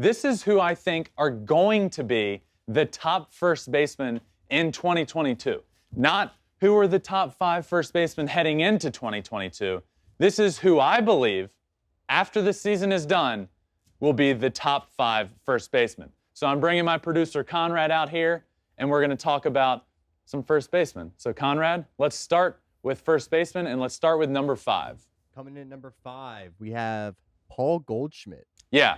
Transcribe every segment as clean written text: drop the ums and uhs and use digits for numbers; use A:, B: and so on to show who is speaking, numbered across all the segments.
A: this is who I think are going to be the top first baseman in 2022. Not who are the top 5 first basemen heading into 2022. This is who I believe, after the season is done, will be the top 5 first basemen. So I'm bringing my producer Conrad out here, and we're going to talk about some first basemen. So Conrad, let's start with first baseman, and let's start with number 5.
B: Coming in number 5, we have Paul Goldschmidt.
A: Yeah,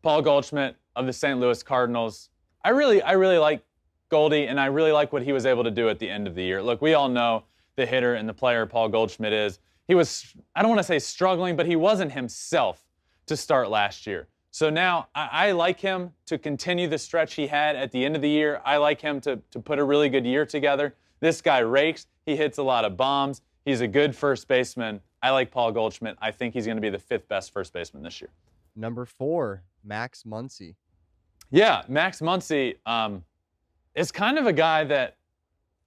A: Paul Goldschmidt of the St. Louis Cardinals. I really like Goldie, and I really like what he was able to do at the end of the year. Look, we all know the hitter and the player Paul Goldschmidt is. He was, I don't want to say struggling, but he wasn't himself to start last year. So now I like him to continue the stretch he had at the end of the year. I like him to put a really good year together. This guy rakes. He hits a lot of bombs. He's a good first baseman. I like Paul Goldschmidt. I think he's going to be the 5th best first baseman this year.
B: Number 4, Max Muncy.
A: Yeah, Max Muncy is kind of a guy that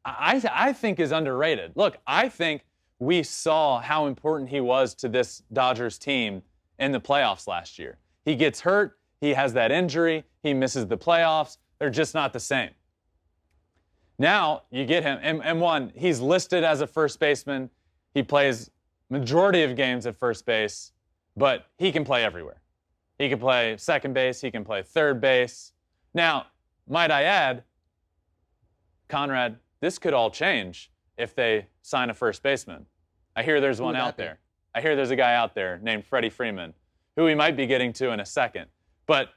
A: I think is underrated. Look, I think we saw how important he was to this Dodgers team in the playoffs last year. He gets hurt. He has that injury. He misses the playoffs. They're just not the same. Now you get him, and one, he's listed as a first baseman. He plays majority of games at first base, but he can play everywhere. He can play second base. He can play third base. Now, might I add, Conrad, this could all change if they sign a first baseman. I hear there's one out there. I hear there's a guy out there named Freddie Freeman, who we might be getting to in a second. But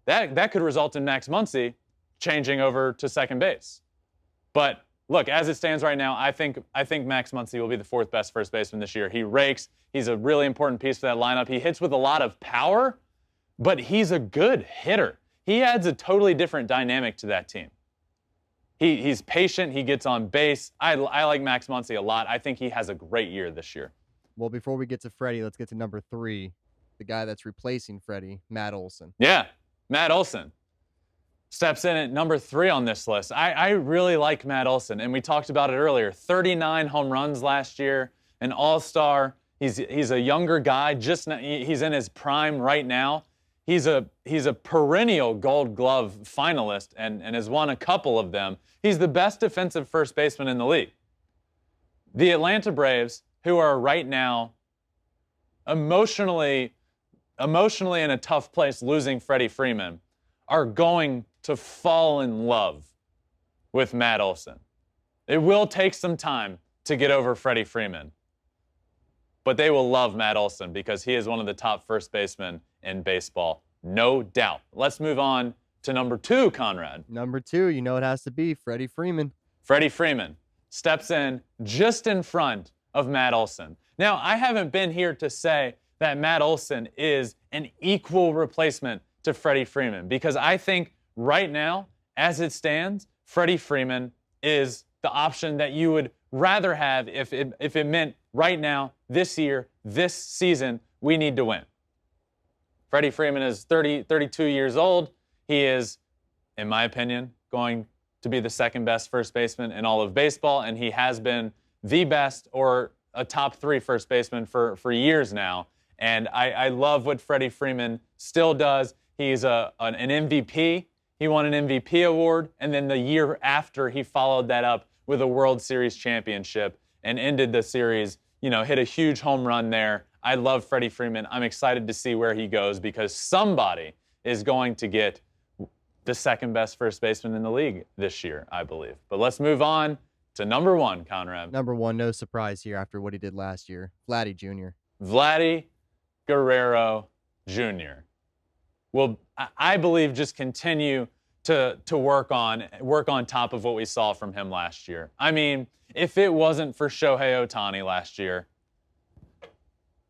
A: that could result in Max Muncy changing over to second base. But look, as it stands right now, I think Max Muncy will be the 4th best first baseman this year. He rakes. He's a really important piece for that lineup. He hits with a lot of power, but he's a good hitter. He adds a totally different dynamic to that team. He's patient. He gets on base. I like Max Muncy a lot. I think he has a great year this year.
B: Well, before we get to Freddie, let's get to number 3, the guy that's replacing Freddie, Matt Olson.
A: Yeah, Matt Olson steps in at number 3 on this list. I really like Matt Olson, and we talked about it earlier. 39 home runs last year, an all-star. He's a younger guy. He's in his prime right now. He's a perennial Gold Glove finalist and has won a couple of them. He's the best defensive first baseman in the league. The Atlanta Braves, who are right now emotionally in a tough place losing Freddie Freeman, are going to fall in love with Matt Olson. It will take some time to get over Freddie Freeman, but they will love Matt Olson because he is one of the top first basemen in baseball, no doubt. Let's move on to number 2, Conrad.
B: Number 2, you know it has to be Freddie Freeman.
A: Freddie Freeman steps in just in front of Matt Olson. Now, I haven't been here to say that Matt Olson is an equal replacement to Freddie Freeman because I think right now, as it stands, Freddie Freeman is the option that you would rather have if it meant right now, this year, this season, we need to win. Freddie Freeman is 32 years old. He is, in my opinion, going to be the 2nd best first baseman in all of baseball, and he has been the best or a top 3 first baseman for years now. And I love what Freddie Freeman still does. He's an MVP. He won an MVP award, and then the year after, he followed that up with a World Series championship and ended the series, hit a huge home run there. I love Freddie Freeman. I'm excited to see where he goes because somebody is going to get the 2nd best first baseman in the league this year, I believe. But let's move on to number 1, Conrad.
B: Number 1, no surprise here after what he did last year, Vladdy Jr.
A: Vladdy Guerrero Jr. will, I believe, just continue to work on top of what we saw from him last year. I mean, if it wasn't for Shohei Ohtani last year,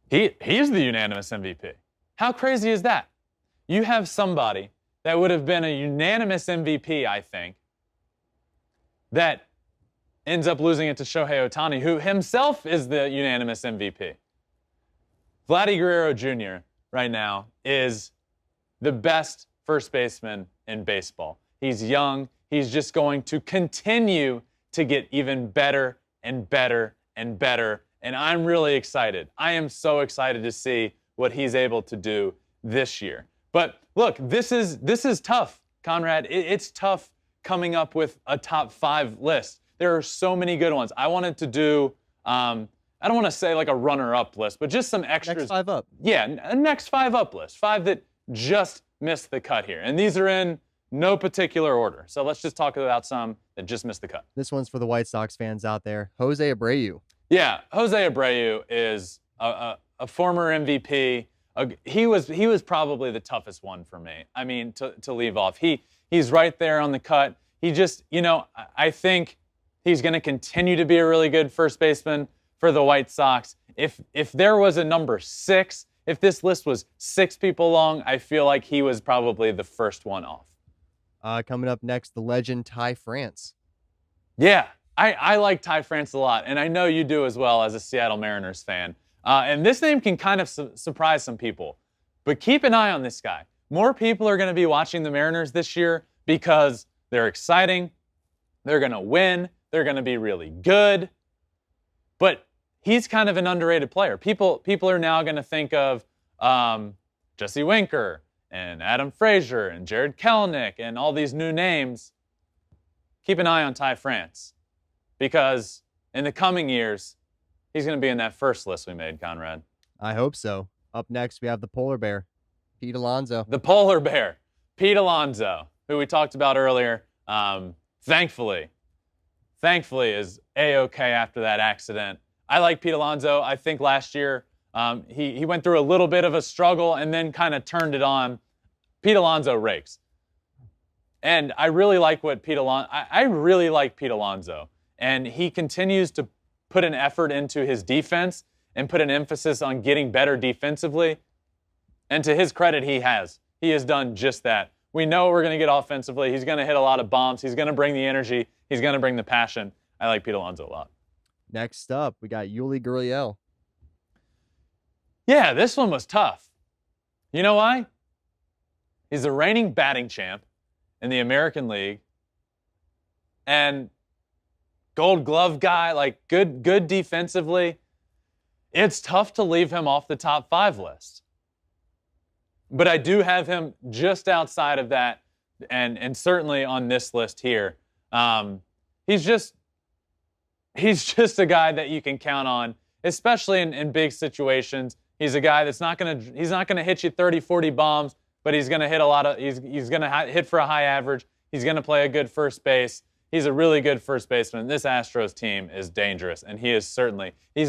A: he's the unanimous MVP. How crazy is that? You have somebody that would have been a unanimous MVP, I think, that ends up losing it to Shohei Ohtani, who himself is the unanimous MVP. Vladdy Guerrero Jr. right now is the best first baseman in baseball. He's young. He's just going to continue to get even better and better and better. And I'm really excited. I am so excited to see what he's able to do this year. But look, this is tough, Conrad. It's tough coming up with a top 5 list. There are so many good ones. I wanted to do, I don't want to say like a runner-up list, but just some extras.
B: Next 5 up.
A: Yeah, a next 5 up list. 5 that just missed the cut here. And these are in no particular order. So let's just talk about some that just missed the cut.
B: This one's for the White Sox fans out there. Jose Abreu.
A: Yeah, Jose Abreu is a former MVP. He was probably the toughest one for me. I mean, to leave off. He's right there on the cut. He just, I think he's going to continue to be a really good first baseman for the White Sox. If there was a number 6, if this list was 6 people long, I feel like he was probably the first one off.
B: Coming up next, the legend Ty France.
A: Yeah, I like Ty France a lot, and I know you do as well as a Seattle Mariners fan. And this name can kind of surprise some people. But keep an eye on this guy. More people are going to be watching the Mariners this year because they're exciting, they're going to win, they're going to be really good. But he's kind of an underrated player. People are now going to think of Jesse Winker and Adam Frazier and Jared Kelenic and all these new names. Keep an eye on Ty France because in the coming years, he's going to be in that first list we made, Conrad.
B: I hope so. Up next, we have the polar bear, Pete Alonso.
A: The polar bear, Pete Alonso, who we talked about earlier. Thankfully is A-okay after that accident. I like Pete Alonso. I think last year he went through a little bit of a struggle and then kind of turned it on. Pete Alonso rakes. And I really like Pete Alonso. And he continues to put an effort into his defense and put an emphasis on getting better defensively. And to his credit, he has. He has done just that. We know we're going to get offensively. He's going to hit a lot of bombs. He's going to bring the energy. He's going to bring the passion. I like Pete Alonso a lot.
B: Next up, we got Yuli Gurriel.
A: Yeah, this one was tough. You know why? He's the reigning batting champ in the American League. And Gold Glove guy, like good defensively. It's tough to leave him off the top 5 list. But I do have him just outside of that and certainly on this list here. He's just a guy that you can count on, especially in big situations. He's a guy that's not gonna hit you 30, 40 bombs, but he's gonna hit he's gonna hit for a high average. He's gonna play a good first base. He's a really good first baseman. This Astros team is dangerous, and he's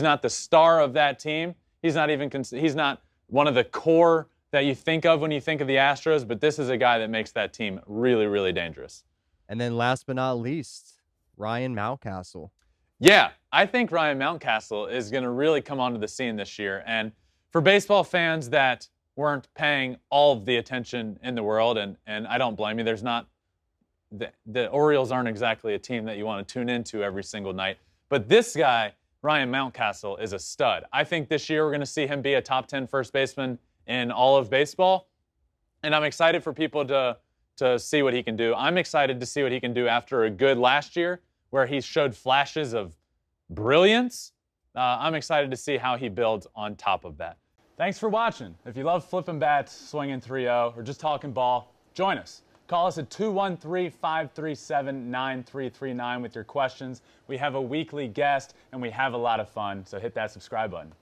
A: not the star of that team. He's not one of the core that you think of when you think of the Astros, but this is a guy that makes that team really, really dangerous.
B: And then last but not least, Ryan Mountcastle.
A: Yeah, I think Ryan Mountcastle is going to really come onto the scene this year. And for baseball fans that weren't paying all of the attention in the world, and I don't blame you, the Orioles aren't exactly a team that you want to tune into every single night. But this guy, Ryan Mountcastle, is a stud. I think this year we're going to see him be a top 10 first baseman in all of baseball. And I'm excited for people to see what he can do. I'm excited to see what he can do after a good last year where he showed flashes of brilliance. I'm excited to see how he builds on top of that. Thanks for watching. If you love flipping bats, swinging 3-0, or just talking ball, join us. Call us at 213-537-9339 with your questions. We have a weekly guest, and we have a lot of fun, so hit that subscribe button.